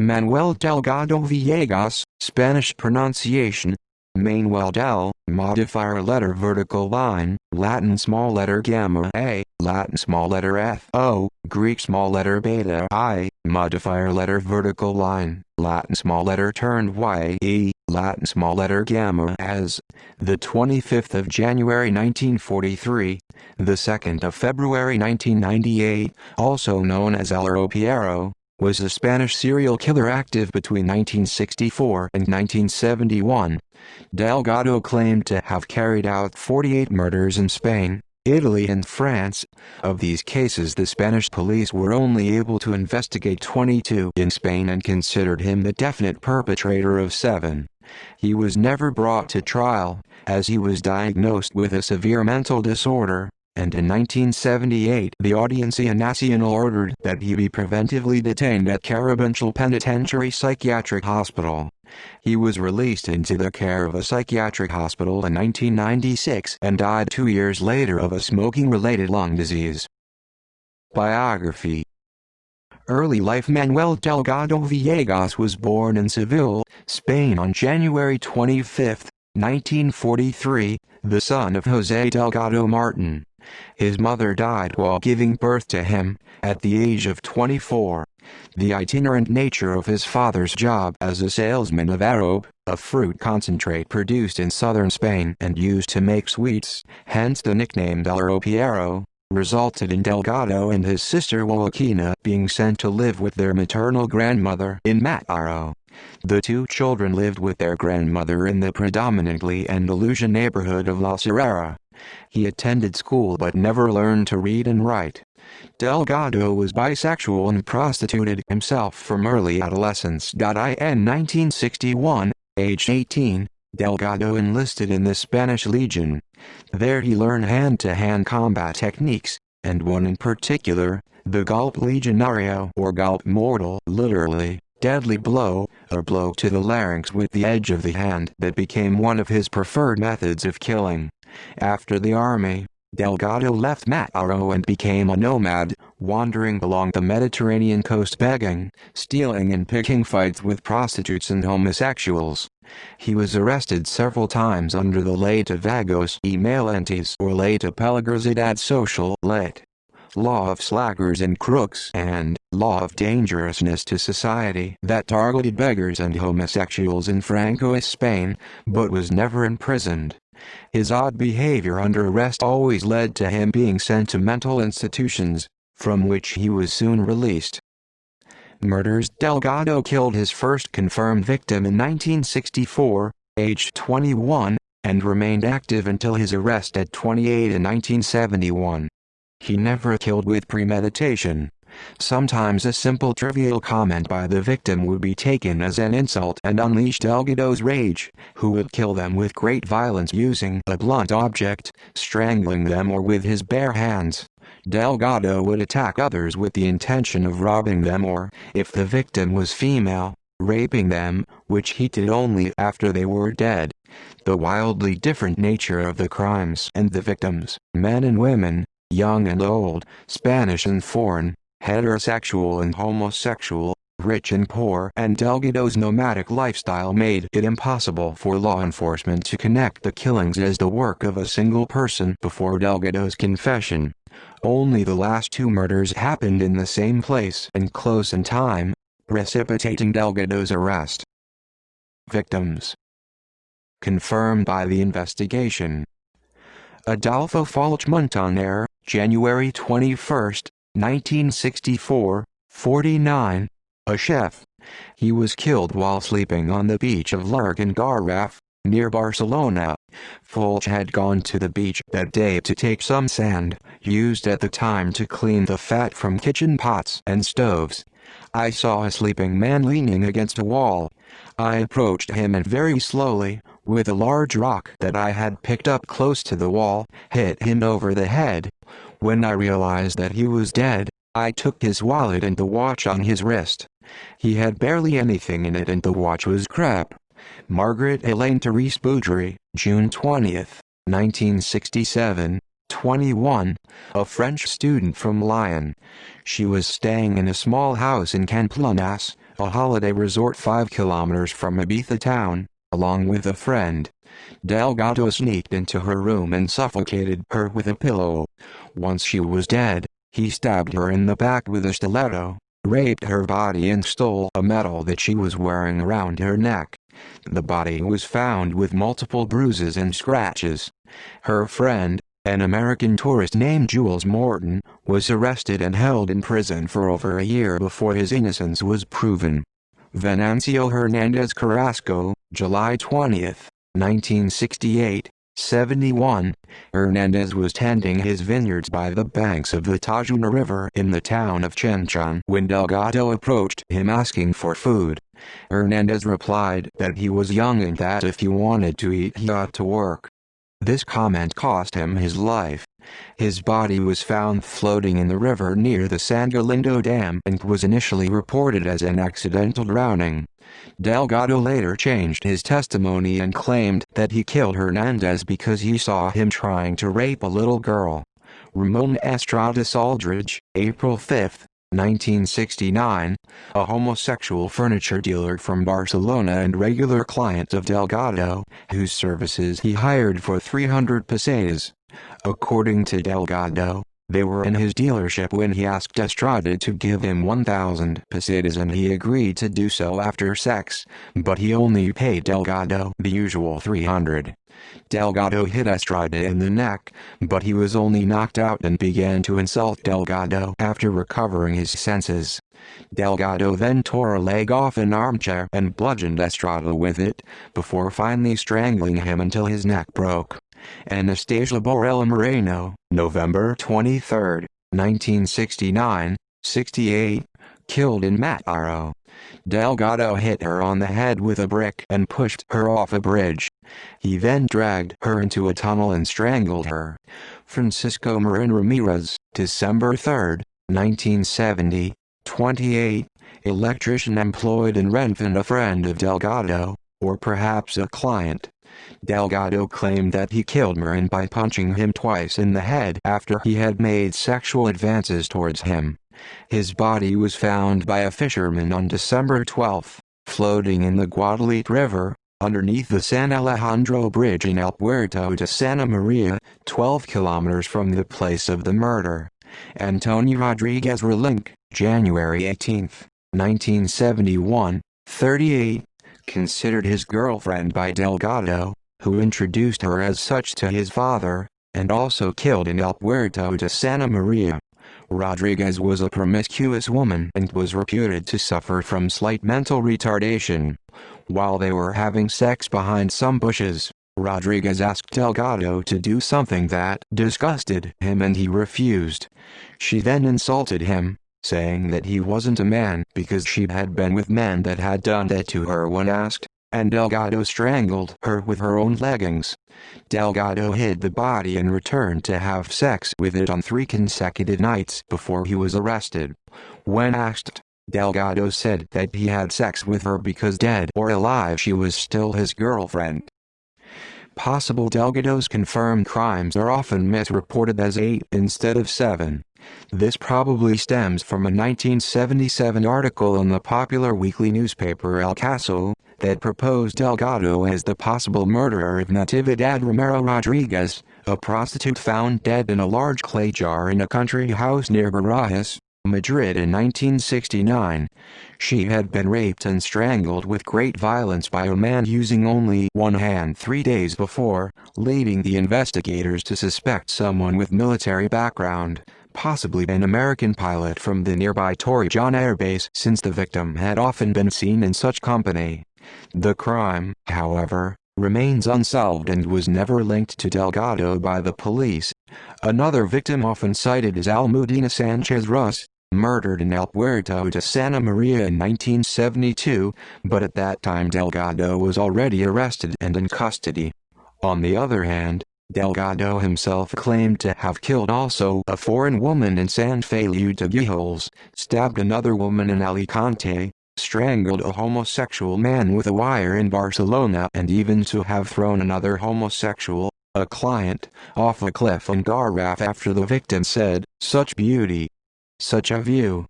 Manuel Delgado Villegas, Spanish pronunciation, Manuel del, modifier letter vertical line, Latin small letter gamma A, Latin small letter F O, Greek small letter beta I, modifier letter vertical line, Latin small letter turned Y E, Latin small letter gamma as, the 25th of January 1943, the 2nd of February 1998, also known as El Ropero, was a Spanish serial killer active between 1964 and 1971. Delgado claimed to have carried out 48 murders in Spain, Italy and France. Of these cases, the Spanish police were only able to investigate 22 in Spain and considered him the definite perpetrator of 7. He was never brought to trial, as he was diagnosed with a severe mental disorder, and in 1978 the Audiencia Nacional ordered that he be preventively detained at Carabanchel Penitentiary Psychiatric Hospital. He was released into the care of a psychiatric hospital in 1996 and died 2 years later of a smoking-related lung disease. Biography. Early life. Manuel Delgado Villegas was born in Seville, Spain on January 25, 1943, the son of José Delgado Martin. His mother died while giving birth to him, at the age of 24. The itinerant nature of his father's job as a salesman of arobe, a fruit concentrate produced in southern Spain and used to make sweets, hence the nickname El Ropero, resulted in Delgado and his sister Joaquina being sent to live with their maternal grandmother in Mataro. The two children lived with their grandmother in the predominantly Andalusian neighborhood of La Serrera. He attended school but never learned to read and write. Delgado was bisexual and prostituted himself from early adolescence. In 1961, aged 18, Delgado enlisted in the Spanish Legion. There he learned hand-to-hand combat techniques, and one in particular, the golpe legionario or golpe mortal, literally, deadly blow, a blow to the larynx with the edge of the hand that became one of his preferred methods of killing. After the army, Delgado left Mataro and became a nomad, wandering along the Mediterranean coast begging, stealing and picking fights with prostitutes and homosexuals. He was arrested several times under the Ley de Vagos y Maleantes or Ley de Peligrosidad Social lit. Law of slackers and crooks and law of dangerousness to society that targeted beggars and homosexuals in Francoist Spain, but was never imprisoned. His odd behavior under arrest always led to him being sent to mental institutions, from which he was soon released. Murders. Delgado killed his first confirmed victim in 1964, aged 21, and remained active until his arrest at 28 in 1971. He never killed with premeditation. Sometimes a simple trivial comment by the victim would be taken as an insult and unleash Delgado's rage, who would kill them with great violence using a blunt object, strangling them or with his bare hands. Delgado would attack others with the intention of robbing them or, if the victim was female, raping them, which he did only after they were dead. The wildly different nature of the crimes and the victims, men and women, young and old, Spanish and foreign, heterosexual and homosexual, rich and poor, and Delgado's nomadic lifestyle made it impossible for law enforcement to connect the killings as the work of a single person before Delgado's confession. Only the last 2 murders happened in the same place and close in time, precipitating Delgado's arrest. Victims confirmed by the investigation. Adolfo Falch Montaner, January 21, 1964, 49, a chef. He was killed while sleeping on the beach of Lurgan Garraf, near Barcelona. Falch had gone to the beach that day to take some sand, used at the time to clean the fat from kitchen pots and stoves. I saw a sleeping man leaning against a wall. I approached him and very slowly, with a large rock that I had picked up close to the wall, hit him over the head. When I realized that he was dead, I took his wallet and the watch on his wrist. He had barely anything in it and the watch was crap. Margaret Elaine Therese Boudry, June 20, 1967, 21, a French student from Lyon. She was staying in a small house in Camplonas, a holiday resort 5 kilometers from Ibiza town, along with a friend. Delgado sneaked into her room and suffocated her with a pillow. Once she was dead, he stabbed her in the back with a stiletto, raped her body and stole a medal that she was wearing around her neck. The body was found with multiple bruises and scratches. Her friend, an American tourist named Jules Morton, was arrested and held in prison for over a year before his innocence was proven. Venancio Hernandez Carrasco, July 20, 1968, 71. Hernandez was tending his vineyards by the banks of the Tajuna River in the town of Chenchon when Delgado approached him asking for food. Hernandez replied that he was young and that if he wanted to eat he ought to work. This comment cost him his life. His body was found floating in the river near the San Galindo Dam and was initially reported as an accidental drowning. Delgado later changed his testimony and claimed that he killed Hernandez because he saw him trying to rape a little girl. Ramon Estrada Saldridge, April 5, 1969, a homosexual furniture dealer from Barcelona and regular client of Delgado, whose services he hired for 300 pesetas. According to Delgado, they were in his dealership when he asked Estrada to give him 1,000 pesetas and he agreed to do so after sex, but he only paid Delgado the usual 300. Delgado hit Estrada in the neck, but he was only knocked out and began to insult Delgado after recovering his senses. Delgado then tore a leg off an armchair and bludgeoned Estrada with it, before finally strangling him until his neck broke. Anastasia Borrell Moreno, November 23, 1969, 68, killed in Mataro. Delgado hit her on the head with a brick and pushed her off a bridge. He then dragged her into a tunnel and strangled her. Francisco Marin Ramirez, December 3, 1970, 28, electrician employed in Renfe and a friend of Delgado, or perhaps a client. Delgado claimed that he killed Marin by punching him twice in the head after he had made sexual advances towards him. His body was found by a fisherman on December 12, floating in the Guadalete River, underneath the San Alejandro Bridge in El Puerto de Santa Maria, 12 kilometers from the place of the murder. Antonio Rodriguez Relink, January 18, 1971, 38, considered his girlfriend by Delgado, who introduced her as such to his father, and also killed in El Puerto de Santa Maria. Rodriguez was a promiscuous woman and was reputed to suffer from slight mental retardation. While they were having sex behind some bushes, Rodriguez asked Delgado to do something that disgusted him and he refused. She then insulted him, saying that he wasn't a man because she had been with men that had done that to her when asked, and Delgado strangled her with her own leggings. Delgado hid the body and returned to have sex with it on 3 consecutive nights before he was arrested. When asked, Delgado said that he had sex with her because dead or alive she was still his girlfriend. Possible Delgado's confirmed crimes are often misreported as 8 instead of 7. This probably stems from a 1977 article in the popular weekly newspaper El Caso that proposed Delgado as the possible murderer of Natividad Romero Rodriguez, a prostitute found dead in a large clay jar in a country house near Barajas, Madrid in 1969. She had been raped and strangled with great violence by a man using only one hand 3 days before, leading the investigators to suspect someone with military background, possibly an American pilot from the nearby Torrejon Air Base, since the victim had often been seen in such company. The crime, however, remains unsolved and was never linked to Delgado by the police. Another victim often cited is Almudena Sanchez Rus, murdered in El Puerto de Santa Maria in 1972, but at that time Delgado was already arrested and in custody. On the other hand, Delgado himself claimed to have killed also a foreign woman in San Feliu de Guijols, stabbed another woman in Alicante, strangled a homosexual man with a wire in Barcelona, and even to have thrown another homosexual, a client, off a cliff in Garraf after the victim said, "Such beauty! Such a view!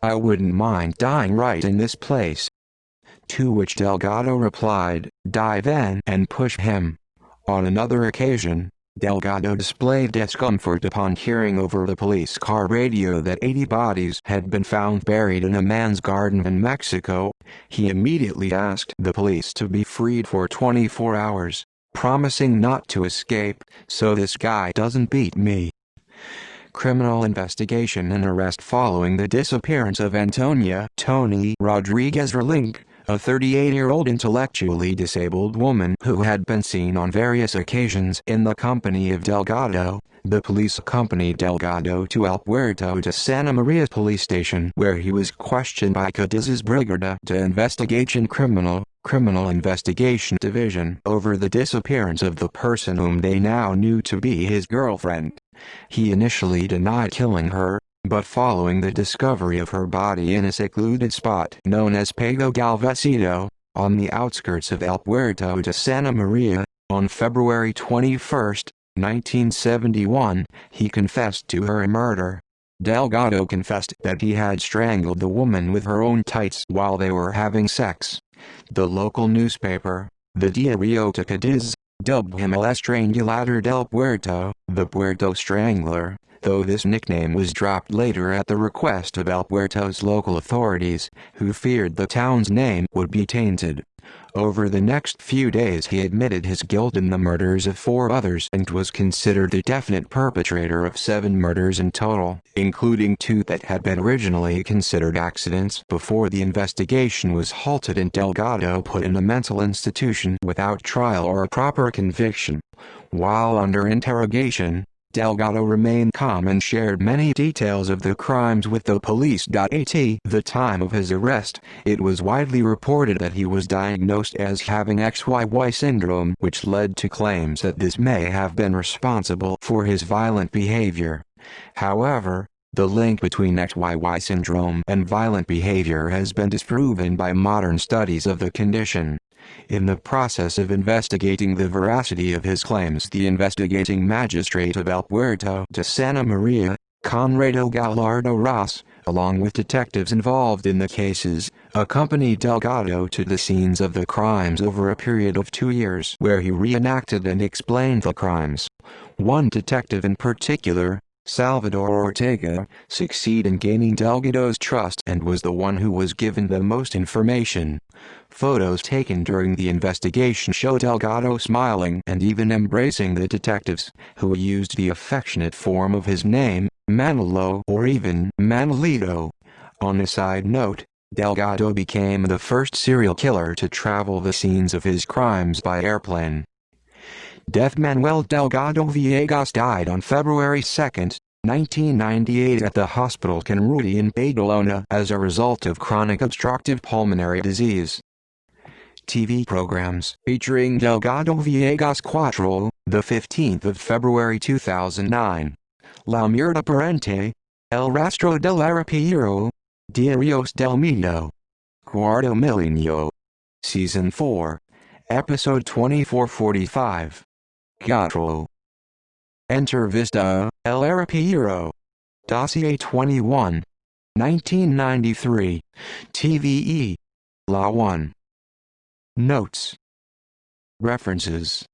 I wouldn't mind dying right in this place. To which Delgado replied, "Die then and push him." On another occasion, Delgado displayed discomfort upon hearing over the police car radio that 80 bodies had been found buried in a man's garden in Mexico. He immediately asked the police to be freed for 24 hours, promising not to escape, "so this guy doesn't beat me." Criminal investigation and arrest following the disappearance of Antonia Tony Rodriguez Relink, a 38-year-old intellectually disabled woman who had been seen on various occasions in the company of Delgado. The police accompanied Delgado to El Puerto de Santa Maria police station, where he was questioned by Cadiz's Brigada de Investigación Criminal Investigation Division over the disappearance of the person whom they now knew to be his girlfriend. He initially denied killing her, but following the discovery of her body in a secluded spot known as Pago Galvecito, on the outskirts of El Puerto de Santa Maria, on February 21, 1971, he confessed to her murder. Delgado confessed that he had strangled the woman with her own tights while they were having sex. The local newspaper, the Diario de Cádiz, dubbed him El Estrangulador del Puerto, the Puerto Strangler, though this nickname was dropped later at the request of El Puerto's local authorities, who feared the town's name would be tainted. Over the next few days he admitted his guilt in the murders of 4 others and was considered the definite perpetrator of 7 murders in total, including 2 that had been originally considered accidents before the investigation was halted and Delgado put in a mental institution without trial or proper conviction. While under interrogation, Delgado remained calm and shared many details of the crimes with the police. At the time of his arrest, it was widely reported that he was diagnosed as having XYY syndrome, which led to claims that this may have been responsible for his violent behavior. However, the link between XYY syndrome and violent behavior has been disproven by modern studies of the condition. In the process of investigating the veracity of his claims, the investigating magistrate of El Puerto de Santa Maria, Conrado Gallardo Ross, along with detectives involved in the cases, accompanied Delgado to the scenes of the crimes over a period of 2 years, where he reenacted and explained the crimes. One detective in particular, Salvador Ortega, succeeded in gaining Delgado's trust and was the one who was given the most information. Photos taken during the investigation show Delgado smiling and even embracing the detectives, who used the affectionate form of his name, Manuel or even Manuelito. On a side note, Delgado became the first serial killer to travel the scenes of his crimes by airplane. Death. Manuel Delgado Villegas died on February 2, 1998 at the Hospital Can Ruti in Badalona as a result of chronic obstructive pulmonary disease. TV programs featuring Delgado Villegas: Cuatro, the 15th of February 2009. La Mierda Parente, El Rastro del Arapiro, Diarios del Mito. Cuarto Milenio. Season 4. Episode 2445. Cuatro. Entrevista, El Arapiro. Dossier 21. 1993. TVE. La 1. Notes. References.